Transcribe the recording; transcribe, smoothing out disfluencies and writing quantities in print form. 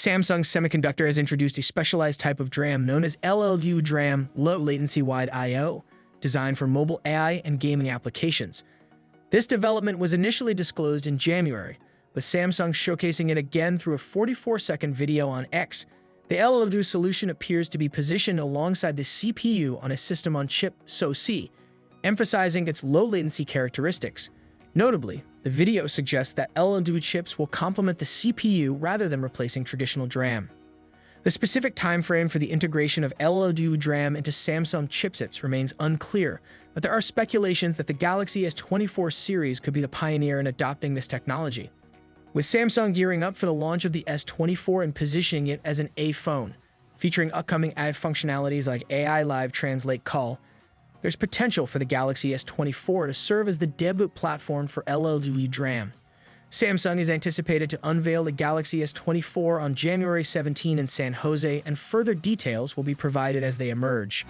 Samsung Semiconductor has introduced a specialized type of DRAM known as LLU DRAM, Low Latency Wide I/O, designed for mobile AI and gaming applications. This development was initially disclosed in January, with Samsung showcasing it again through a 44-second video on X. The LLU solution appears to be positioned alongside the CPU on a system-on-chip SoC, emphasizing its low-latency characteristics. Notably, the video suggests that LLU chips will complement the CPU rather than replacing traditional DRAM. The specific timeframe for the integration of LLU DRAM into Samsung chipsets remains unclear, but there are speculations that the Galaxy S24 series could be the pioneer in adopting this technology. With Samsung gearing up for the launch of the S24 and positioning it as an A phone, featuring upcoming added functionalities like AI Live Translate Call, there's potential for the Galaxy S24 to serve as the debut platform for LLU DRAM. Samsung is anticipated to unveil the Galaxy S24 on January 17 in San Jose, and further details will be provided as they emerge.